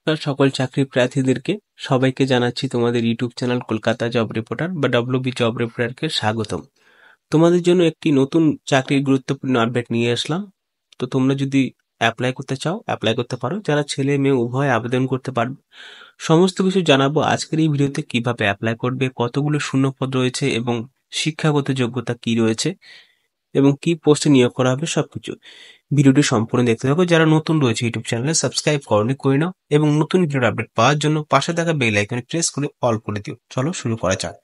নমস্কার সকল চাকরি প্রার্থীদেরকে সবাইকে জানাচ্ছি তোমাদের YouTube channel Kolkata job reporter বা ডব্লিউবি জব রিপোর্টারকে স্বাগতম। তোমাদের জন্য একটি নতুন চাকরির গুরুত্বপূর্ণ আপডেট নিয়ে আসলাম। তো তোমরা যদি অ্যাপ্লাই করতে চাও অ্যাপ্লাই করতে পারো, যারা ছেলে মেয়ে উভয় আবেদন করতে পারবে। সমস্ত কিছু জানাবো আজকের এই ভিডিওতে, কিভাবে অ্যাপ্লাই করবে, কতগুলো শূন্যপদ রয়েছে এবং শিক্ষাগত যোগ্যতা কি রয়েছে এবং কি পোস্টে নিয়োগ করা হবে সবকিছু। ভিডিওটি সম্পূর্ণ দেখতে থাকো। যারা নতুন রয়েছে ইউটিউব চ্যানেলে সাবস্ক্রাইব করনি করে নাও এবং নতুন ভিডিওর আপডেট পাওয়ার জন্য পাশে থাকা বেল আইকনে প্রেস করে অল করে দিও। চলো শুরু করা যাক।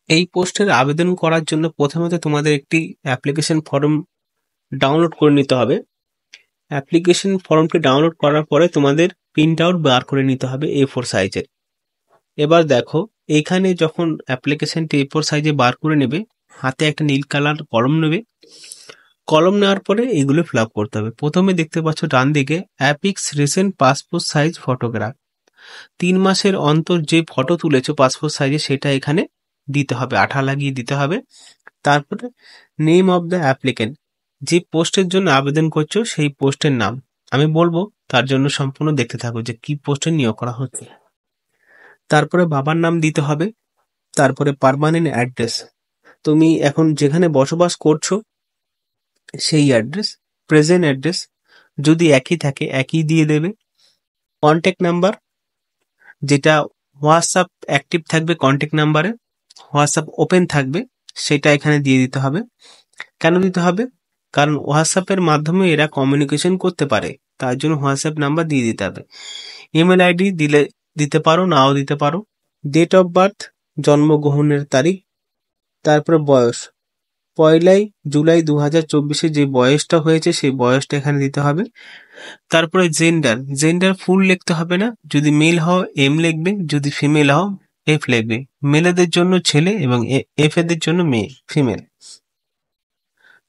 এই পোস্টের আবেদন করার জন্য প্রথমত তোমাদের একটি অ্যাপ্লিকেশন ফর্ম ডাউনলোড করে নিতে হবে। অ্যাপ্লিকেশন ফর্মটি ডাউনলোড করার পরে তোমাদের প্রিন্ট আউট বার করে নিতে হবে A4 সাইজের। এবার দেখো, এইখানে যখন অ্যাপ্লিকেশনটি A4 সাইজে বার করে নেবে, হাতে একটা নীল কালার কলম নেবে। কলম নেওয়ার পরে এগুলো ফিল আপ করতে হবে। প্রথমে দেখতে পাচ্ছ ডান দিকে অ্যাপিক্স রিসেন্ট পাসপোর্ট সাইজ ফটোগ্রাফ, 3 মাসের অন্তর যে ফটো তুলেছো পাসপোর্ট সাইজে সেটা এখানে দিতে হবে, আঠা লাগিয়ে দিতে হবে। তারপরে নেম অফ দ্য অ্যাপ্লিকেন্ট, যে পোস্টের জন্য আবেদন করছো সেই পোস্টের নাম আমি বলবো, তার জন্য সম্পূর্ণ দেখতে থাকো যে কি পোস্টে নিয়োগ করা হচ্ছে। তারপরে বাবার নাম দিতে হবে। তারপরে পার্মানেন্ট অ্যাড্রেস, তুমি এখন যেখানে বসবাস করছো সেই অ্যাড্রেস। প্রেজেন্ট অ্যাড্রেস যদি একই থাকে একই দিয়ে দেবে। কন্ট্যাক্ট নাম্বার, যেটা হোয়াটসঅ্যাপ অ্যাক্টিভ থাকবে কন্ট্যাক্ট নাম্বারে, হোয়াটসঅ্যাপ ওপেন থাকবে সেটা এখানে দিয়ে দিতে হবে। কেন দিতে হবে? কারণ হোয়াটসঅ্যাপের মাধ্যমে এরা কমিউনিকেশন করতে পারে, তার জন্য হোয়াটসঅ্যাপ নাম্বার দিয়ে দিতে হবে। ইমেল আইডি দিলে দিতে পারো, নাও দিতে পারো। ডেট অফ বার্থ, জন্মগ্রহণের তারিখ। তারপরে বয়স, 1 জুলাই 2024 যে বয়সটা হয়েছে সেই বয়সটা এখানে দিতে হবে। তারপরে জেন্ডার ফুল লিখতে হবে না, যদি মেল হও এম লিখবে, যদি ফিমেল হও এফ লিখবে। মেলেদের জন্য ছেলে এবং এফ এদের জন্য মেয়ে ফিমেল।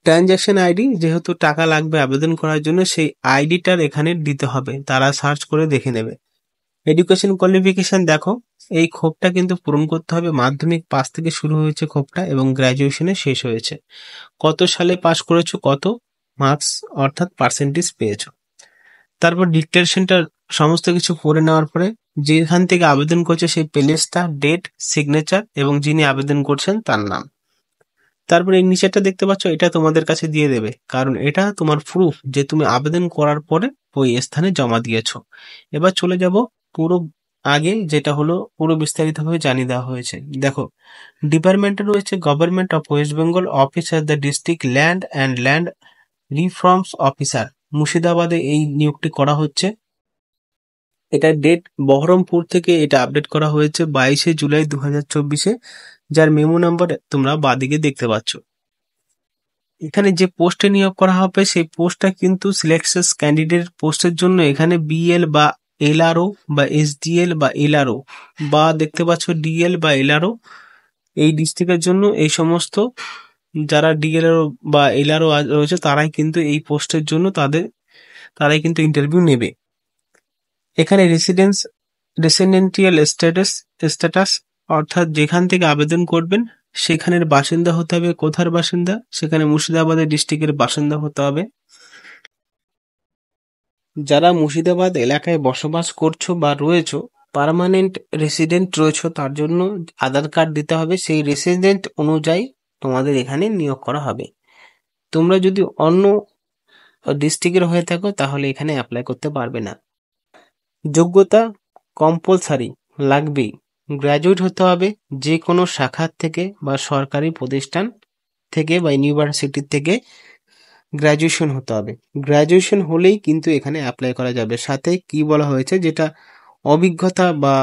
ট্রানজাকশন আইডি, যেহেতু টাকা লাগবে আবেদন করার জন্য সেই আইডিটার এখানে দিতে হবে, তারা সার্চ করে দেখে নেবে। এডুকেশন কোয়ালিফিকেশন দেখো, এই ক্ষোভটা কিন্তু পূরণ করতে হবে। মাধ্যমিক পাস থেকে শুরু হয়েছে ক্ষোভটা এবং গ্র্যাজুয়েশনে শেষ হয়েছে। কত সালে পাস করেছো, কত মার্কস অর্থাৎ পার্সেন্টেজ পেয়েছো। তারপর ডিক্টেশনটা সমস্ত কিছু করে নেওয়ার পরে যেখান থেকে আবেদন করছে সেই প্লেসটা, ডেট, সিগনেচার এবং যিনি আবেদন করছেন তার নাম। তারপরে এই নিচেরটা দেখতে পাচ্ছ, এটা তোমাদের কাছে দিয়ে দেবে, কারণ এটা তোমার প্রুফ যে তুমি আবেদন করার পরে ওই স্থানে জমা দিয়েছো। এবার চলে যাব পুরো আগে, যেটা হলো পুরো বিস্তারিতভাবে জানিয়ে দেওয়া হয়েছে। দেখো, ডিপার্টমেন্টে রয়েছে government of West Bengal, officer the district land and land reforms officer, মুর্শিদাবাদে এই নিয়োগটি করা হচ্ছে। এটা ডেট বহরমপুর থেকে এটা আপডেট করা হয়েছে 22 জুলাই 2024, যার মেমো নাম্বার তোমরা বাদিকে দেখতে পাচ্ছ। এখানে যে পোস্টে নিয়োগ করা হবে সেই পোস্টটা কিন্তু সিলেকশন ক্যান্ডিডেট পোস্টের জন্য এখানে বিএল বা এলআরও বা এসডিএল বা এলআরও বা দেখতে পাচ্ছ ডিএল বা এলআরও, এই ডিস্ট্রিক্টের জন্য এই সমস্ত যারা ডিএলআরও বা এলআরও রয়েছে তারাই কিন্তু এই পোস্টের জন্য তারাই কিন্তু ইন্টারভিউ নেবে। এখানে রেসিডেন্টিয়াল স্ট্যাটাস অর্থাৎ যেখান থেকে আবেদন করবেন সেখানের বাসিন্দা হতে হবে। কোথার বাসিন্দা? সেখানে মুর্শিদাবাদের ডিস্ট্রিক্টের বাসিন্দা হতে হবে। যারা মুর্শিদাবাদ এলাকায় বসবাস করছো বা রয়েছো, পার্মানেন্ট রেসিডেন্ট রয়েছো, তার জন্য আধার কার্ড দিতে হবে। সেই রেসিডেন্ট অনুযায়ী তোমাদের এখানে নিয়োগ করা হবে। তোমরা যদি অন্য ডিস্ট্রিক্টের হয়ে থাকো তাহলে এখানে অ্যাপ্লাই করতে পারবে না। যোগ্যতা কম্পালসারি লাগবেই, গ্র্যাজুয়েট হতে হবে যে কোনো শাখার থেকে বা সরকারি প্রতিষ্ঠান থেকে বা ইউনিভার্সিটি থেকে গ্র্যাজুয়েশন হতে হবে। গ্র্যাজুয়েশন হলেই কিন্তু এখানে অ্যাপ্লাই করা যাবে। সাথে কি বলা হয়েছে, যেটা অভিজ্ঞতা বা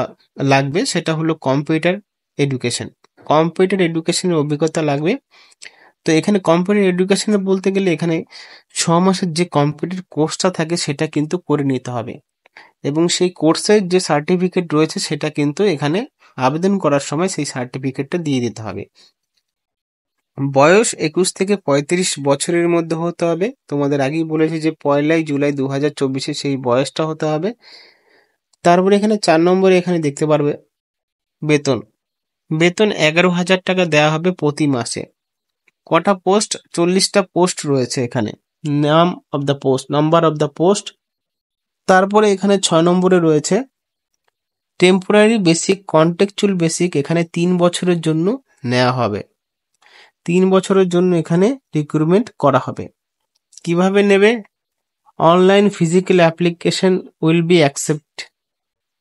লাগবে সেটা হলো কম্পিউটার এডুকেশনের অভিজ্ঞতা লাগবে। তো এখানে কম্পিউটার এডুকেশনে বলতে গেলে এখানে 6 মাসের যে কম্পিউটার কোর্সটা থাকে সেটা কিন্তু করে নিতে হবে এবং সেই কোর্সের যে সার্টিফিকেট রয়েছে সেটা কিন্তু এখানে আবেদন করার সময় সেই সার্টিফিকেটটা দিয়ে দিতে হবে। বয়স 21 থেকে 35 বছরের মধ্যে হতে হবে। তোমাদের আগেই বলেছি যে 1 জুলাই 2024 সেই বয়সটা হতে হবে। তারপরে এখানে 4 নম্বরে এখানে দেখতে পারবে বেতন 11,000 টাকা দেওয়া হবে প্রতি মাসে। কটা পোস্ট? 40টা পোস্ট রয়েছে এখানে। নাম্বার অফ দ্য পোস্ট তারপরে এখানে 6 নম্বরে রয়েছে টেম্পোরারি বেসিক, কন্টেক্সচুয়াল বেসিক। এখানে 3 বছরের জন্য নেওয়া হবে, 3 বছরের জন্য এখানে রিক্রুটমেন্ট করা হবে। কিভাবে নেবে? Online physical application will be accept.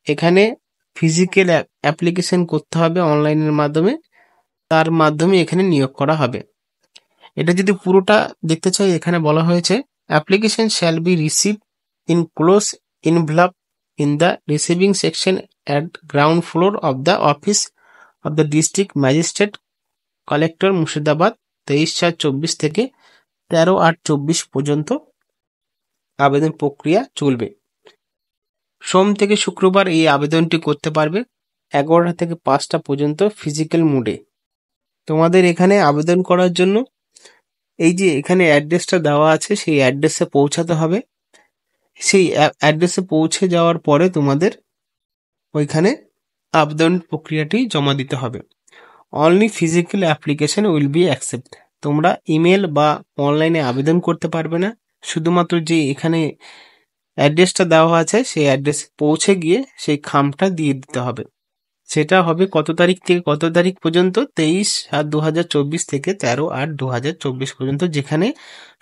এখানে ফিজিক্যাল অ্যাপ্লিকেশন করতে হবে অনলাইনের মাধ্যমে, তার মাধ্যমে এখানে নিয়োগ করা হবে। এটা যদি পুরোটা দেখতে চাই, এখানে বলা হয়েছে application shall be receive in close envelope in the receiving section at ground floor of the office of the district magistrate collector Murshidabad. 23/4/24 থেকে 13/8/24 পর্যন্ত আবেদন প্রক্রিয়া চলবে। সোম থেকে শুক্রবার এই আবেদনটি করতে পারবে 11টা থেকে 5টা পর্যন্ত ফিজিক্যাল মোডে। তোমাদের এখানে আবেদন করার জন্য এই যে এখানে অ্যাড্রেসটা দেওয়া আছে, সেই অ্যাড্রেসে পৌঁছাতে হবে। সেই অ্যাড্রেসে পৌঁছে যাওয়ার পরে তোমাদের ওইখানে আবেদন প্রক্রিয়াটি জমা দিতে হবে। Only physical application will be accept. তোমরা ইমেল বা অনলাইনে আবেদন করতে পারবে না, শুধুমাত্র যে এখানে অ্যাড্রেসটা দেওয়া আছে সেই অ্যাড্রেসে পৌঁছে গিয়ে সেই খামটা দিয়ে দিতে হবে। সেটা হবে কত তারিখ থেকে কত তারিখ পর্যন্ত? 23/7/2024 থেকে 13/8/2024 পর্যন্ত, যেখানে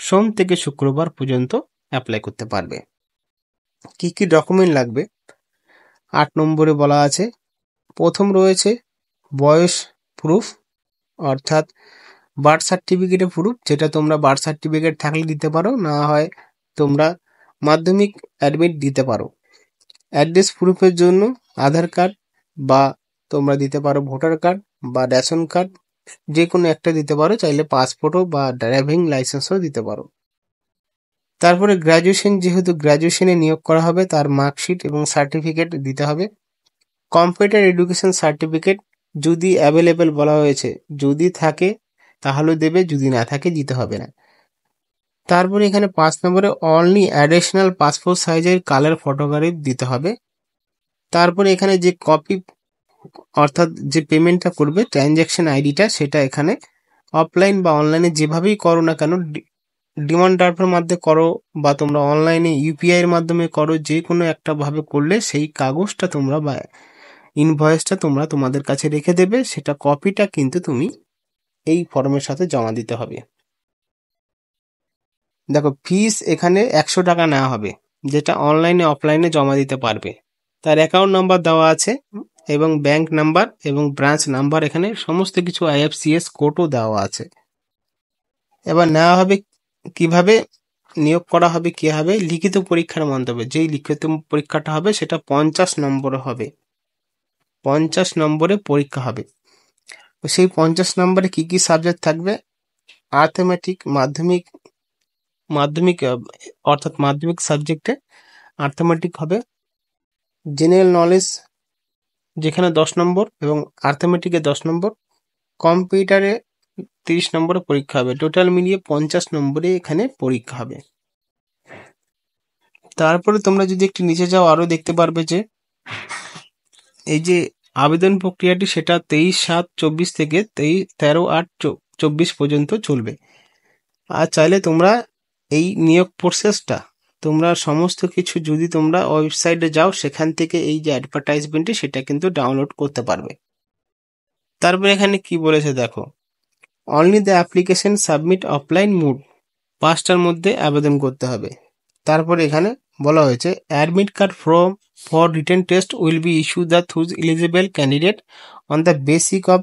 সোম থেকে শুক্রবার পর্যন্ত অ্যাপ্লাই করতে পারবে। কি কি ডকুমেন্ট লাগবে? 8 নম্বরে বলা আছে, প্রথম রয়েছে বয়স প্রুফ, অর্থাৎ বার্থ সার্টিফিকেটের প্রুফ, যেটা তোমরা বার্থ সার্টিফিকেট থাকলে দিতে পারো, না হয় তোমরা মাধ্যমিক অ্যাডমিট দিতে পারো। অ্যাড্রেস প্রুফের জন্য আধার কার্ড বা তোমরা দিতে পারো ভোটার কার্ড বা রেশন কার্ড, যে কোনো একটা দিতে পারো, চাইলে পাসপোর্টও বা ড্রাইভিং লাইসেন্সও দিতে পারো। তারপরে গ্র্যাজুয়েশন, যেহেতু গ্র্যাজুয়েশনে নিয়োগ করা হবে, তার মার্কশিট এবং সার্টিফিকেট দিতে হবে। কম্পিউটার এডুকেশন সার্টিফিকেট যদি অ্যাভেলেবেল বলা হয়েছে, যদি থাকে তাহলে দেবে, যদি না থাকে দিতে হবে না। তারপরে এখানে 5 নম্বরে অনলি অ্যাডিশনাল পাসপোর্ট সাইজের কালার ফটোগ্রাফি দিতে হবে। তারপরে এখানে যে কপি, অর্থাৎ যে পেমেন্টটা করবে ট্রানজ্যাকশন আইডিটা, সেটা এখানে অফলাইন বা অনলাইনে যেভাবেই করো না কেন, ডিমান্ড ড্রাফটের মাধ্যমে করো বা তোমরা অনলাইনে ইউপিআই এর মাধ্যমে করো, যে কোনো একটা ভাবে করলে সেই কাগজটা তোমরা বা ইনভয়েসটা তোমরা তোমাদের কাছে রেখে দেবে, সেটা কপিটা কিন্তু তুমি এই ফর্মের সাথে জমা দিতে হবে। দেখো, ফিস এখানে 100 টাকা নেওয়া হবে, যেটা অনলাইনে অফলাইনে জমা দিতে পারবে। তার অ্যাকাউন্ট নাম্বার দেওয়া আছে এবং ব্যাংক নাম্বার এবং ব্রাঞ্চ নাম্বার, এখানে সমস্ত কিছু আইএফসিএস কোডও দেওয়া আছে। এবার নেওয়া হবে কিভাবে, নিয়োগ করা হবে কি হবে? লিখিত পরীক্ষার মাধ্যমে। যেই লিখিত পরীক্ষাটা হবে সেটা 50 নম্বরে হবে, 50 নম্বরে পরীক্ষা হবে। সেই 50 নম্বরে কি কি সাবজেক্ট থাকবে? আর্থমেটিক, মাধ্যমিক অর্থাৎ মাধ্যমিক সাবজেক্টে আর্থমেটিক হবে। জেনারেল নলেজ যেখানে 10 নম্বর এবং আর্থমেটিকে 10 নম্বর, কম্পিউটারে 30 নম্বরে পরীক্ষা হবে। টোটাল মিলিয়ে 50 নম্বরে এখানে পরীক্ষা হবে। তারপরে তোমরা যদি একটু নিচে যাও, আরো দেখতে পারবে যে এই যে আবেদন প্রক্রিয়াটি, সেটা 23/7/24 থেকে 13/8/24 পর্যন্ত চলবে। আর চাইলে তোমরা এই নিয়োগ প্রসেসটা তোমরা সমস্ত কিছু, যদি তোমরা ওয়েবসাইটে যাও, সেখান থেকে এই যে অ্যাডভার্টাইজমেন্টটি, সেটা কিন্তু ডাউনলোড করতে পারবে। তারপরে এখানে কি বলেছে দেখো, only the application submit offline mode, 5টার মধ্যে আবেদন করতে হবে। তারপরে এখানে বলা হয়েছে admit card for written test will be issue the those eligible candidate on the basis of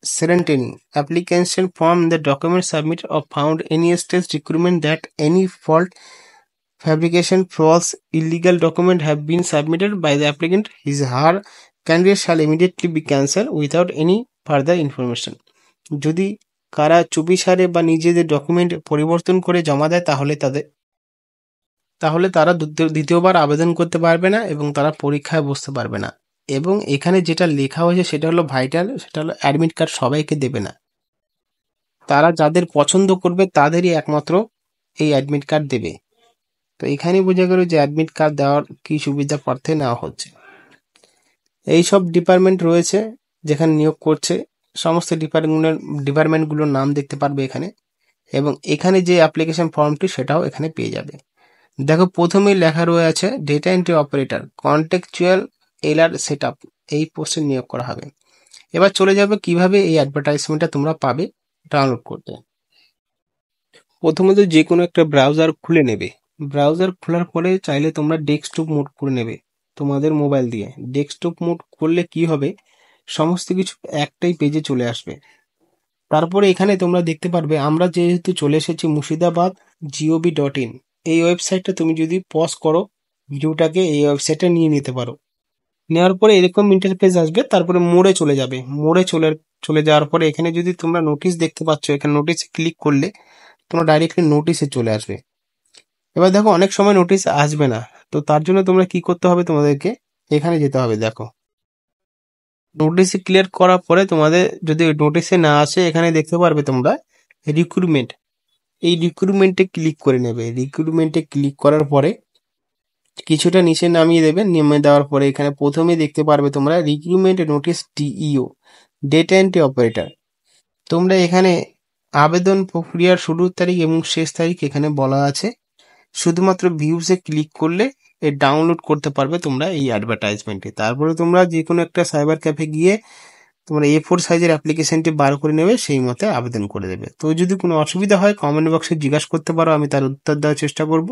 scrutiny. Application form the document submit or found any stage requirement that any fault, fabrication, false, illegal document have been submitted by the applicant, his her candidate shall immediately be cancelled without any further information. যদি কারা চুপিসারে বা নিজেদের document পরিবর্তন করে জমা দেয়, তাহলে তারা দ্বিতীয়বার আবেদন করতে পারবে না এবং তারা পরীক্ষায় বসতে পারবে না। এবং এখানে যেটা লেখা হয়েছে সেটা হলো ভাইটাল, সেটা হলো অ্যাডমিট কার্ড সবাইকে দেবে না, তারা যাদের পছন্দ করবে তাদেরই একমাত্র এই অ্যাডমিট কার্ড দেবে। তো এখানেই বোঝা গেল যে অ্যাডমিট কার্ড দেওয়ার কি সুবিধা পার্থে নেওয়া হচ্ছে। এই সব ডিপার্টমেন্ট রয়েছে যেখানে নিয়োগ করছে, সমস্ত ডিপার্টমেন্টগুলোর নাম দেখতে পারবে এখানে, এবং এখানে যে অ্যাপ্লিকেশন ফর্মটি সেটাও এখানে পেয়ে যাবে। দেখো প্রথমেই লেখা রয়েছে ডেটা এন্ট্রি অপারেটর কন্টেক্সচুয়াল এলার সেট আপ, এই পোস্টে নিয়োগ করা হবে। এবার চলে যাবে কিভাবে এই অ্যাডভার্টাইজমেন্টটা তোমরা পাবে ডাউনলোড করতে। প্রথমত যে কোনো একটা ব্রাউজার খুলে নেবে, ব্রাউজার খোলার পরে চাইলে তোমরা ডেস্কটপ মোড করে নেবে তোমাদের মোবাইল দিয়ে। ডেস্কটপ মোড করলে কি হবে, সমস্ত কিছু একটাই পেজে চলে আসবে। তারপরে এখানে তোমরা দেখতে পারবে আমরা যেহেতু চলে এসেছি মুর্শিদাবাদ gov.in, এই ওয়েবসাইটটা তুমি যদি পজ করো ভিডিওটাকে এই ওয়েবসাইটে নিয়ে নিতে পারো। নেওয়ার পরে এরকম ইন্টারফেস আসবে, তারপরে মোড়ে চলে যাবে। মোড়ে চলে যাওয়ার পরে এখানে যদি তোমরা নোটিশ দেখতে পাচ্ছ, এখানে নোটিশে ক্লিক করলে তোমরা ডাইরেক্টলি নোটিশে চলে আসবে। এবার দেখো অনেক সময় নোটিশ আসবে না, তো তার জন্য তোমরা কি করতে হবে, তোমাদেরকে এখানে যেতে হবে। দেখো নোটিশে ক্লিয়ার করার পরে তোমাদের যদি নোটিশে না আসে, এখানে দেখতে পারবে তোমরা রিক্রুটমেন্ট, এই রিক্রুটমেন্টে ক্লিক করে নেবে। রিক্রুটমেন্টে ক্লিক করার পরে কিছুটা নিচে নামিয়ে দেবে, নেমে দেওয়ার পরে এখানে প্রথমে দেখতে পারবে তোমরা recruitment notice DEO, data entry operator. তোমরা এখানে আবেদন প্রক্রিয়ার শুরুর তারিখ এবং শেষ তারিখ এখানে বলা আছে। শুধুমাত্র ভিউসে ক্লিক করলে ডাউনলোড করতে পারবে তোমরা এই অ্যাডভার্টাইজমেন্টে। তারপরে তোমরা যে কোনো একটা সাইবার ক্যাফে গিয়ে তোমরা A4 সাইজের অ্যাপ্লিকেশনটি বার করে নেবে, সেই মতে আবেদন করে দেবে। তো যদি কোনো অসুবিধা হয় কমেন্ট বক্সে জিজ্ঞাসা করতে পারো, আমি তার উত্তর দেওয়ার চেষ্টা করব।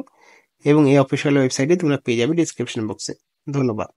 এবং এই অফিসিয়াল ওয়েবসাইটে তোমরা পেয়ে যাবে ডিসক্রিপশন বক্সে। ধন্যবাদ।